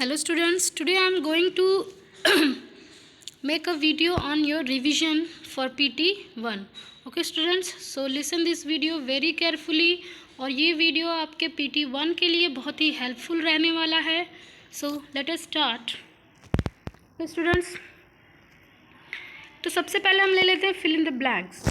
Hello students, today I am going to make a video on your revision for PT1. Okay students, so listen this video very carefully और ये video आपके PT1 के लिए बहुत ही helpful रहने वाला है. So let us start. Okay students, तो सबसे पहले हम ले लेते हैं fill in the blanks.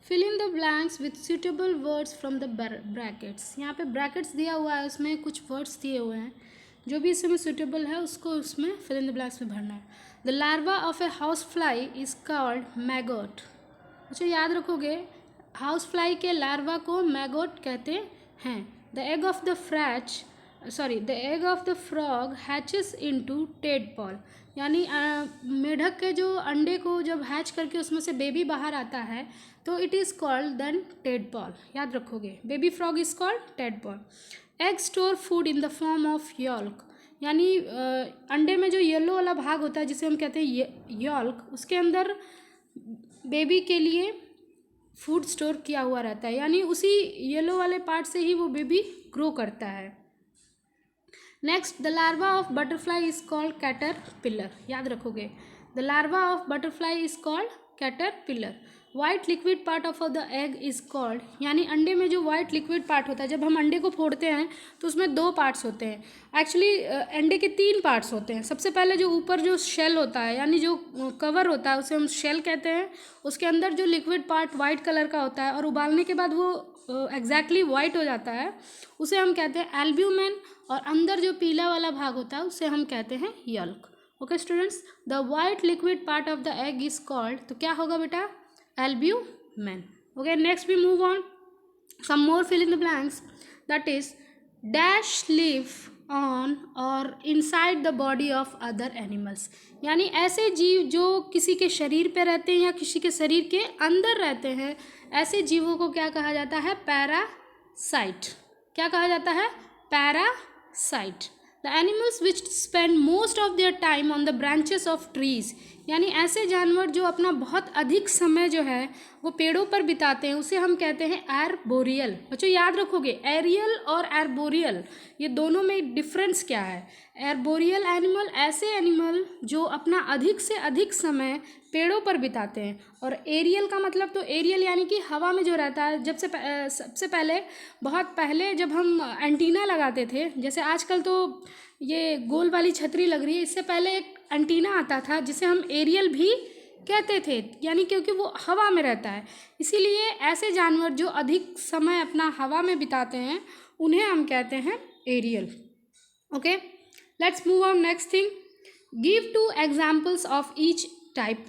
Fill in the blanks with suitable words from the brackets. यहाँ पे brackets दिया हुआ है, उसमें कुछ words दिए हुए हैं, जो भी इसमें suitable है उसको उसमें fill in the blanks में भरना है. The larva of a housefly is called maggot. अच्छा याद रखोगे, housefly के larva को maggot कहते हैं. The egg of the frog hatches into tadpole. यानी मेढक के जो अंडे को जब हैच करके उसमें से बेबी बाहर आता है तो it is called then tadpole. याद रखोगे, baby frog is called tadpole. Egg store food in the form of yolk. यानी अंडे में जो येलो वाला भाग होता है जिसे हम कहते हैं यॉल्क, उसके अंदर बेबी के लिए फूड स्टोर किया हुआ रहता है, यानी उसी येलो वाले पार्ट से ही वो बेबी ग्रो करता है. Next, the larva of butterfly is called caterpillar. याद रखोगे, the larva of butterfly is called caterpillar. White liquid part of the egg is called, यानी अंडे में जो वाइट लिक्विड पार्ट होता है, जब हम अंडे को फोड़ते हैं तो उसमें दो पार्ट्स होते हैं. एक्चुअली अंडे के तीन पार्ट्स होते हैं. सबसे पहले जो ऊपर जो शेल होता है, यानी जो कवर होता है, उसे हम शेल कहते हैं. उसके अंदर जो लिक्विड पार्ट वाइट कलर का होता है और उबालने के बाद वो एग्जैक्टली वाइट हो जाता है, उसे हम कहते हैं एल्ब्यूमेन. और अंदर जो पीला वाला भाग होता है उसे हम कहते हैं yolk. Okay students, the white liquid part of the egg is called, तो क्या होगा बेटा, albumen. Okay, next we move on. Some more fill in the blanks. That is, dash live on or inside the body of other animals. यानी ऐसे जीव जो किसी के शरीर पे रहते हैं या किसी के शरीर के अंदर रहते हैं, ऐसे जीवों को क्या कहा जाता है, पैरासाइट. क्या कहा जाता है, parasite. The animals which spend most of their time on the branches of trees. यानी ऐसे जानवर जो अपना बहुत अधिक समय जो है वो पेड़ों पर बिताते हैं, उसे हम कहते हैं आर्बोरियल. बच्चों याद रखोगे, एरियल और आर्बोरियल ये दोनों में डिफरेंस क्या है. आर्बोरियल एनिमल ऐसे एनिमल जो अपना अधिक से अधिक समय पेड़ों पर बिताते हैं, और एरियल का मतलब तो एरियल यानी कि हवा में जो रहता है. सबसे पहले बहुत पहले जब हम एंटीना लगाते थे, जैसे आजकल तो ये गोल वाली छतरी लग रही है, इससे पहले एक एंटीना आता था जिसे हम एरियल भी कहते थे, यानी क्योंकि वो हवा में रहता है. इसीलिए ऐसे जानवर जो अधिक समय अपना हवा में बिताते हैं उन्हें हम कहते हैं aerial. Okay, let's move on. Next thing, give 2 examples of each type.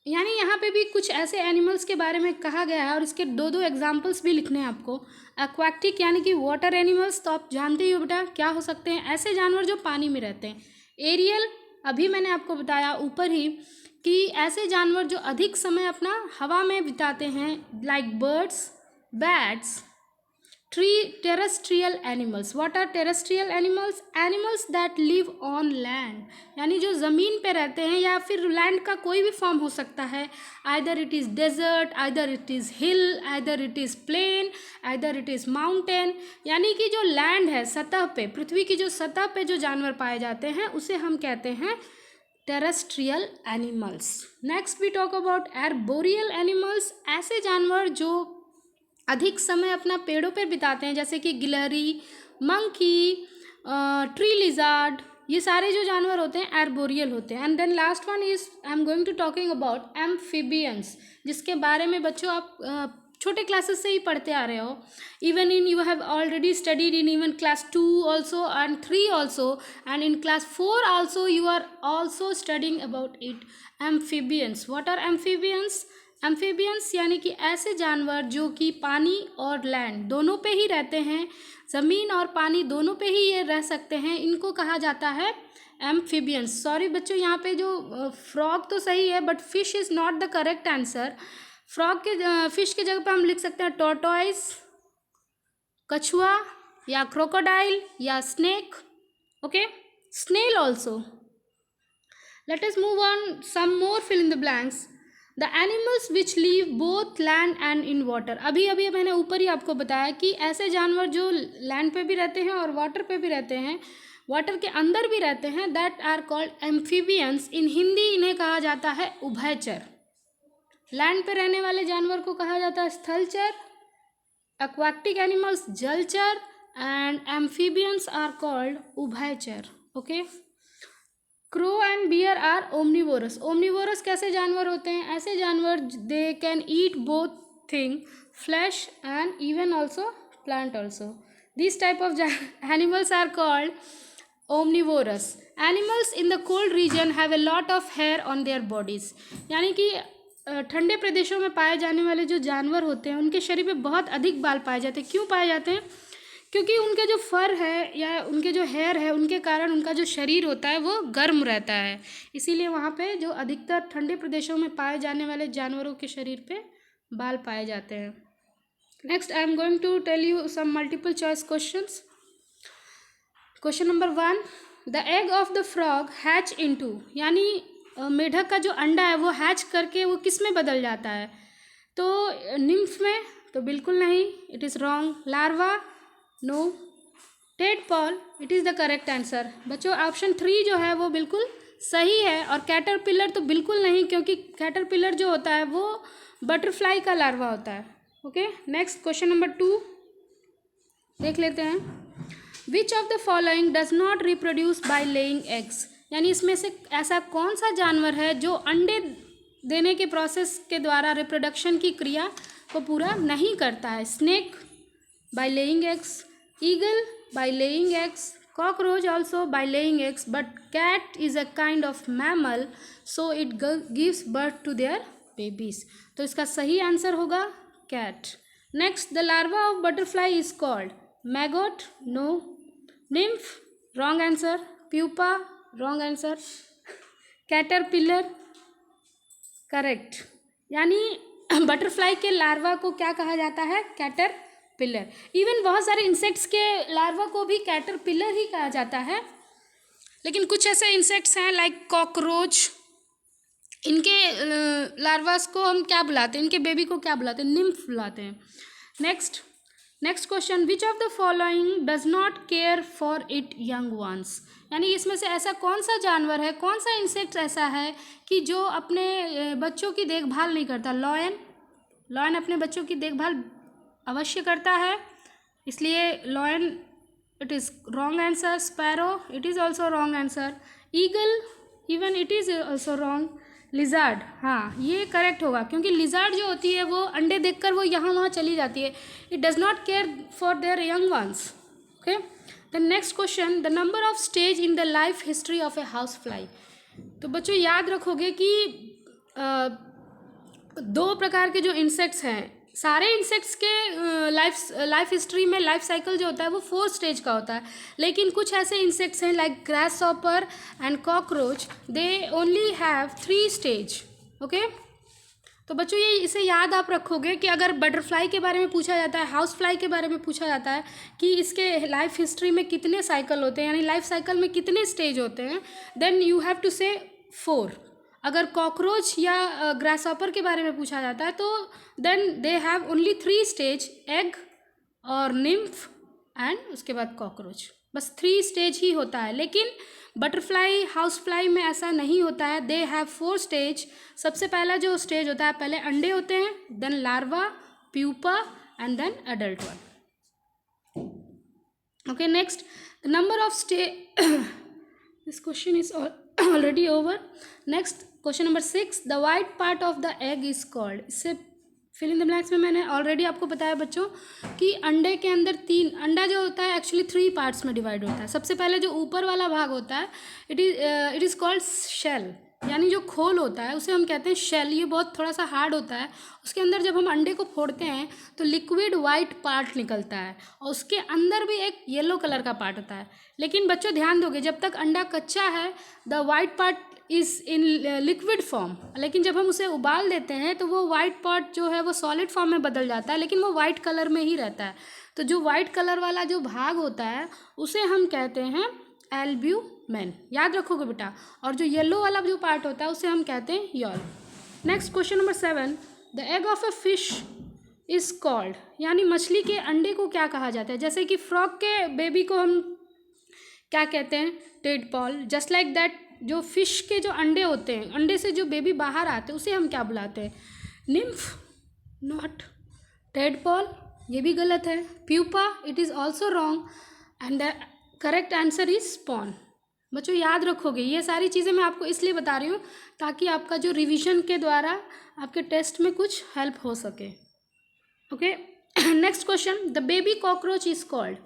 यानी यहाँ पे भी कुछ ऐसे एनिमल्स के बारे में कहा गया है और इसके 2 एग्जाम्पल्स भी लिखने हैं आपको. एक्वाटिक यानी कि वाटर एनिमल्स, तो आप जानते ही हो बेटा क्या हो सकते हैं, ऐसे जानवर जो पानी में रहते हैं. एरियल, अभी मैंने आपको बताया ऊपर ही कि ऐसे जानवर जो अधिक समय अपना हवा में बिताते हैं, like birds, bats. Terrestrial animals. What are terrestrial animals? Animals that live on land, यानी जो ज़मीन पे रहते हैं, या फिर लैंड का कोई भी फॉर्म हो सकता है. Either it is desert, either it is hill, either it is plain, either it is mountain. यानी कि जो लैंड है, सतह पे, पृथ्वी की जो सतह पे जो जानवर पाए जाते हैं उसे हम कहते हैं terrestrial animals. Next we talk about arboreal animals. ऐसे जानवर जो अधिक समय अपना पेड़ों पर बिताते हैं, जैसे कि गिलहरी, मंकी, ट्री लिजार्ड, ये सारे जो जानवर होते हैं आर्बोरियल होते हैं. And then last one is I am going to talking about amphibians, जिसके बारे में बच्चों आप छोटे क्लासेस से ही पढ़ते आ रहे हो. Even in you have already studied in even class 2 also and 3 also, and in class 4 also you are also studying about it. Amphibians. What are amphibians? Amphibians यानी कि ऐसे जानवर जो कि पानी और लैंड दोनों पे ही रहते हैं, ज़मीन और पानी दोनों पे ही ये रह सकते हैं, इनको कहा जाता है एम्फीबियंस. सॉरी बच्चों, यहाँ पे जो फ्रॉग तो सही है but fish is not the correct answer. Fish के जगह पे हम लिख सकते हैं टॉर्टोइज, कछुआ, या क्रोकोडाइल, या snake. Okay, snail also. Let us move on. Some more fill in the blanks. The animals which live both land and in water. अभी मैंने ऊपर ही आपको बताया कि ऐसे जानवर जो लैंड पे भी रहते हैं और वाटर पे भी रहते हैं, वाटर के अंदर भी रहते हैं, दैट आर कॉल्ड एम्फीबियंस। इन हिंदी इन्हें कहा जाता है उभयचर। लैंड पे रहने वाले जानवर को कहा जाता है स्थलचर, aquatic animals जलचर, एंड amphibians आर कॉल्ड उभयचर। Okay. Crow and bear are omnivorous. Omnivorous कैसे जानवर होते हैं? ऐसे जानवर they can eat both thing, flesh and even also plant also. This type of animals are called omnivorous. Animals in the cold region have a lot of hair on their bodies. यानी कि ठंडे प्रदेशों में पाए जाने वाले जो जानवर होते हैं उनके शरीर पे बहुत अधिक बाल पाए जाते हैं। क्यों पाए जाते हैं? क्योंकि उनके जो फर है या उनके जो हेयर है उनके कारण उनका जो शरीर होता है वो गर्म रहता है। इसीलिए वहाँ पे जो अधिकतर ठंडे प्रदेशों में पाए जाने वाले जानवरों के शरीर पे बाल पाए जाते हैं। Next I am going to tell you some multiple choice questions. Question number 1, the egg of the frog hatch into, यानी मेढक का जो अंडा है वो हैच करके वो किस में बदल जाता है? तो निम्फ में? तो बिल्कुल नहीं, it is wrong. Larva? No. Tadpole? It is the correct answer. बच्चों ऑप्शन 3 जो है वो बिल्कुल सही है। और कैटरपिलर तो बिल्कुल नहीं, क्योंकि कैटरपिलर जो होता है वो बटरफ्लाई का लार्वा होता है। ओके। नेक्स्ट क्वेश्चन नंबर 2 देख लेते हैं। विच of the following does not reproduce by laying eggs, यानी इसमें से ऐसा कौन सा जानवर है जो अंडे देने के प्रोसेस के द्वारा रिप्रोडक्शन की क्रिया को पूरा नहीं करता है? Snake by laying eggs, eagle by laying eggs, cockroach also by laying eggs, but cat is a kind of mammal so it gives birth to their babies. तो इसका सही आंसर होगा cat. Next, the larva of butterfly is called maggot? No. Nymph? Wrong answer. Pupa? Wrong answer. Caterpillar? Correct. यानी butterfly के larva को क्या कहा जाता है? कैटरपिलर। इवन बहुत सारे इंसेक्ट्स के लार्वा को भी कैटरपिलर ही कहा जाता है। लेकिन कुछ ऐसे इंसेक्ट्स हैं लाइक कॉकरोच, इनके लार्वास को हम क्या बुलाते हैं? इनके बेबी को क्या बुलाते हैं? निम्फ बुलाते हैं। Next question, which of the following does not care for it young ones, यानी इसमें से ऐसा कौन सा जानवर है, कौन सा इंसेक्ट ऐसा है कि जो अपने बच्चों की देखभाल नहीं करता? लॉयन अपने बच्चों की देखभाल अवश्य करता है, इसलिए lion it is wrong answer. Sparrow? It is also wrong answer. Eagle? Even it is also wrong. Lizard? हाँ, ये करेक्ट होगा, क्योंकि लिजार्ड जो होती है वो अंडे देखकर वो यहाँ वहाँ चली जाती है। It does not care for their young ones. Okay. The next question, the number of stage in the life history of a house fly. तो बच्चों याद रखोगे कि 2 प्रकार के जो इंसेक्ट्स हैं, सारे इंसेक्ट्स के लाइफ हिस्ट्री में लाइफ साइकिल जो होता है वो 4 स्टेज का होता है, लेकिन कुछ ऐसे इंसेक्ट्स हैं like grasshopper and cockroach, they only have 3 stage. Okay. तो बच्चों ये इसे याद आप रखोगे कि अगर बटरफ्लाई के बारे में पूछा जाता है, हाउस फ्लाई के बारे में पूछा जाता है कि इसके लाइफ हिस्ट्री में कितने साइकिल होते हैं, यानी लाइफ साइकिल में कितने स्टेज होते हैं, देन यू हैव टू से 4। अगर कॉकरोच या ग्रासहॉपर के बारे में पूछा जाता है तो then they have only 3 stage, egg और निम्फ एंड उसके बाद कॉकरोच, बस 3 स्टेज ही होता है। लेकिन बटरफ्लाई, हाउस फ्लाई में ऐसा नहीं होता है, दे हैव 4 स्टेज। सबसे पहला जो स्टेज होता है, पहले अंडे होते हैं, then larva, pupa and then adult one. Okay. Next, the number of this question is already over. Next question number 6, the white part of the egg is called. इससे फिल इन द ब्लैंक्स में मैंने already आपको बताया बच्चों कि अंडे के अंदर 3 अंडा जो होता है एक्चुअली 3 पार्ट्स में डिवाइड होता है। सबसे पहले जो ऊपर वाला भाग होता है इट इज़ कॉल्ड शेल, यानी जो खोल होता है उसे हम कहते हैं शेल। ये बहुत थोड़ा सा हार्ड होता है। उसके अंदर जब हम अंडे को फोड़ते हैं तो लिक्विड वाइट पार्ट निकलता है और उसके अंदर भी एक येलो कलर का पार्ट होता है। लेकिन बच्चों ध्यान दोगे, जब तक अंडा कच्चा है the white part is in liquid form, लेकिन जब हम उसे उबाल देते हैं तो वो वाइट पार्ट जो है वो सॉलिड फॉर्म में बदल जाता है, लेकिन वो वाइट कलर में ही रहता है। तो जो वाइट कलर वाला जो भाग होता है उसे हम कहते हैं एल्ब्यूमेन, याद रखोगे बेटा। और जो येलो वाला जो पार्ट होता है उसे हम कहते हैं yolk. Next question number 7, the egg of a fish is called, यानी मछली के अंडे को क्या कहा जाता है? जैसे कि फ्रॉग के बेबी को हम क्या कहते हैं, टेडपॉल। जस्ट लाइक दैट जो फिश के जो अंडे होते हैं, अंडे से जो बेबी बाहर आते हैं उसे हम क्या बुलाते हैं, निम्फ, नॉट टेडपॉल, ये भी गलत है। Pupa, it is also wrong and the correct answer is spawn. बच्चों याद रखोगे, ये सारी चीज़ें मैं आपको इसलिए बता रही हूँ ताकि आपका जो रिवीजन के द्वारा आपके टेस्ट में कुछ हेल्प हो सके। Okay, next question, the baby cockroach is called.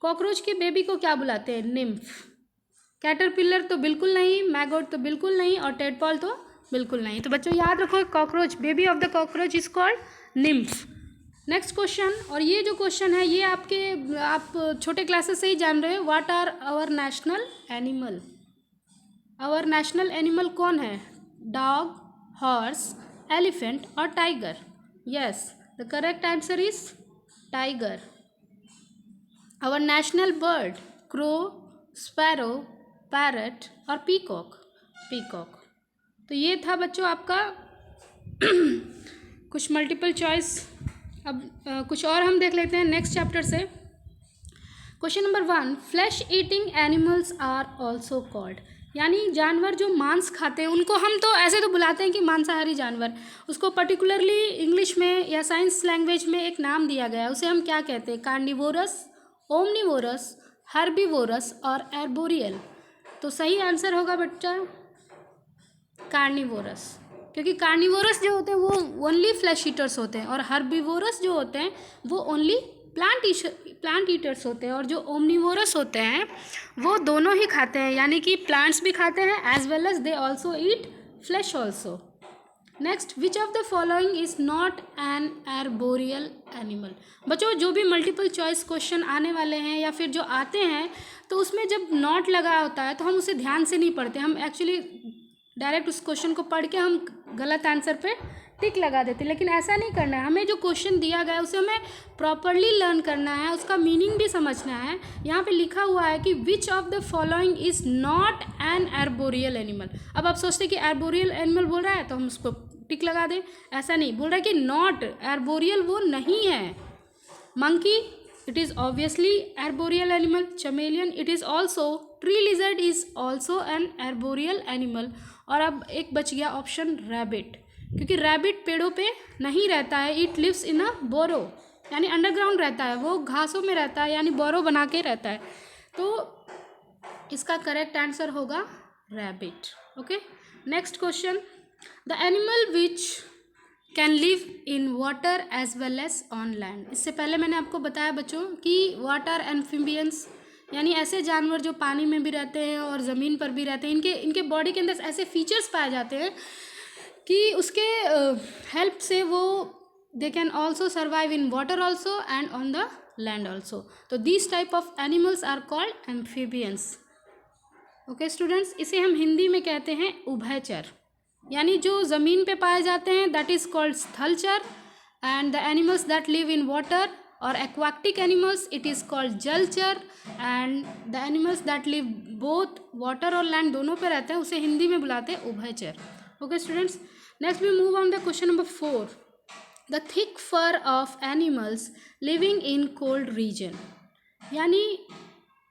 Cockroach के बेबी को क्या बुलाते हैं, निम्फ। कैटरपिलर तो बिल्कुल नहीं, मैगोट तो बिल्कुल नहीं, और टेडपॉल तो बिल्कुल नहीं। तो बच्चों याद रखो, cockroach, baby of the cockroach is called nymph. Next question, और ये जो क्वेश्चन है ये आप छोटे क्लासेस से ही जान रहे हो, what are our national animal. Our national animal कौन है, डॉग, हॉर्स, एलिफेंट और tiger. Yes, the correct answer is tiger. Our national bird, crow, sparrow, parrot और पीकॉक। पीकॉक। तो ये था बच्चों आपका कुछ मल्टीपल चॉइस। अब कुछ और हम देख लेते हैं नेक्स्ट चैप्टर से। Question number 1, flesh eating animals are also called. यानी जानवर जो मांस खाते हैं उनको हम तो ऐसे तो बुलाते हैं कि मांसाहारी जानवर, उसको पर्टिकुलरली इंग्लिश में या साइंस लैंग्वेज में एक नाम दिया गया है, उसे हम क्या कहते हैं, कार्निवोरस, ओमनिवोरस, हर्बीवोरस और एर्बोरियल। तो सही आंसर होगा बच्चा कार्निवोरस, क्योंकि कार्निवोरस जो होते हैं वो ओनली फ्लैश ईटर्स होते हैं, और हर्बीवोरस जो होते हैं वो ओनली प्लांट ईटर्स होते हैं, और जो ओमनिवोरस होते हैं वो दोनों ही खाते हैं, यानी कि प्लांट्स भी खाते हैं as well as they also eat flesh also. Next, which of the following is not an arboreal animal. बच्चों जो भी मल्टीपल चॉइस क्वेश्चन आने वाले हैं या फिर जो आते हैं तो उसमें जब नॉट लगा होता है तो हम उसे ध्यान से नहीं पढ़ते, हम एक्चुअली डायरेक्ट उस क्वेश्चन को पढ़ के हम गलत आंसर पे टिक लगा देते, लेकिन ऐसा नहीं करना है। हमें जो क्वेश्चन दिया गया है उसे हमें प्रॉपरली लर्न करना है, उसका मीनिंग भी समझना है। यहाँ पे लिखा हुआ है कि विच of the following is not an arboreal animal. अब आप सोचते हैं कि एर्बोरियल एनिमल बोल रहा है तो हम उसको टिक लगा दें, ऐसा नहीं, बोल रहा है कि नॉट एर्बोरियल वो नहीं है। Monkey, it is obviously arboreal animal. Chameleon, it is also. Tree lizard is also an arboreal animal. और अब एक बच गया ऑप्शन रैबिट, क्योंकि रैबिट पेड़ों पे नहीं रहता है, इट लिव्स इन अ बोरो, यानी अंडरग्राउंड रहता है, वो घासों में रहता है, यानी बोरो बना के रहता है। तो इसका करेक्ट आंसर होगा rabbit. Okay, next question, the animal which can live in water as well as on land. इससे पहले मैंने आपको बताया बच्चों कि वाटर एम्फीबियंस यानी ऐसे जानवर जो पानी में भी रहते हैं और ज़मीन पर भी रहते हैं, इनके बॉडी के अंदर ऐसे फीचर्स पाए जाते हैं कि उसके हेल्प से वो they can also survive in water also and on the land also. तो this type of animals are called amphibians. Okay students, इसे हम हिंदी में कहते हैं उभयचर, यानी जो ज़मीन पे पाए जाते हैं दैट इज़ कॉल्ड स्थलचर, and the animals that live in water और aquatic animals it is called जलचर, and the animals that live both water और लैंड दोनों पे रहते हैं उसे हिंदी में बुलाते हैं उभयचर। Okay students, next we move on the question number 4, the thick fur of animals living in cold region. यानी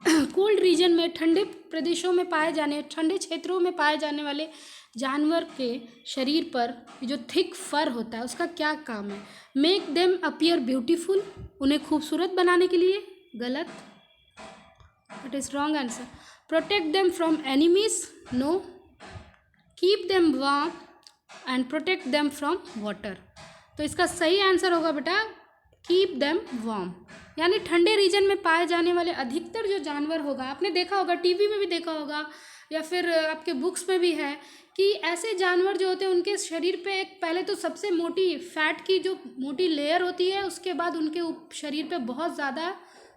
कोल्ड रीजन में, ठंडे प्रदेशों में पाए जाने, ठंडे क्षेत्रों में पाए जाने वाले जानवर के शरीर पर जो थिक फर होता है उसका क्या काम है, मेक देम अपीयर ब्यूटीफुल, उन्हें खूबसूरत बनाने के लिए, गलत, it is wrong answer. Protect them from enemies, no, keep them warm and protect them from water. तो इसका सही आंसर होगा बेटा कीप देम वार्म, यानी ठंडे रीजन में पाए जाने वाले अधिकतर जो जानवर होगा, आपने देखा होगा, टीवी में भी देखा होगा या फिर आपके बुक्स में भी है कि ऐसे जानवर जो होते हैं उनके शरीर पे एक पहले तो सबसे मोटी फैट की जो मोटी लेयर होती है, उसके बाद उनके शरीर पे बहुत ज़्यादा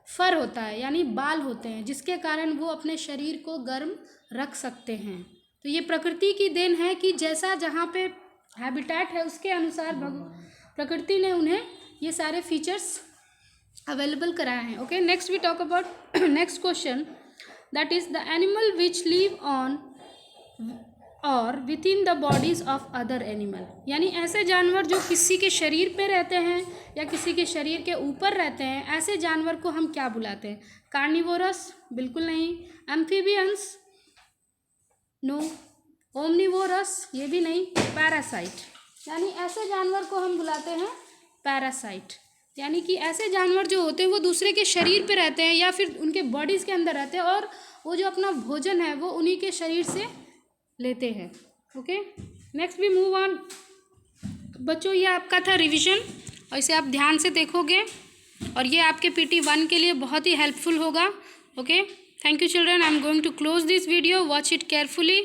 फर होता है, यानी बाल होते हैं, जिसके कारण वो अपने शरीर को गर्म रख सकते हैं। तो ये प्रकृति की देन है कि जैसा जहाँ पे हैबिटेट है उसके अनुसार प्रकृति ने उन्हें ये सारे फीचर्स अवेलेबल कराए हैं। Okay, next we talk about next question, that is the animal which live on और within the bodies of other animal. यानी ऐसे जानवर जो किसी के शरीर पे रहते हैं या किसी के शरीर के ऊपर रहते हैं, ऐसे जानवर को हम क्या बुलाते हैं, कार्निवोरस, बिल्कुल नहीं। Amphibians, no. ओमनिवोरस, ये भी नहीं। पैरासाइट, यानी ऐसे जानवर को हम बुलाते हैं पैरासाइट, यानी कि ऐसे जानवर जो होते हैं वो दूसरे के शरीर पे रहते हैं या फिर उनके बॉडीज़ के अंदर रहते हैं और वो जो अपना भोजन है वो उन्हीं के शरीर से लेते हैं। ओके, नेक्स्ट भी मूव ऑन। बच्चों ये आपका था रिवीजन और इसे आप ध्यान से देखोगे और ये आपके PT1 के लिए बहुत ही हेल्पफुल होगा। Okay, thank you children, I am going to close this video, watch it carefully.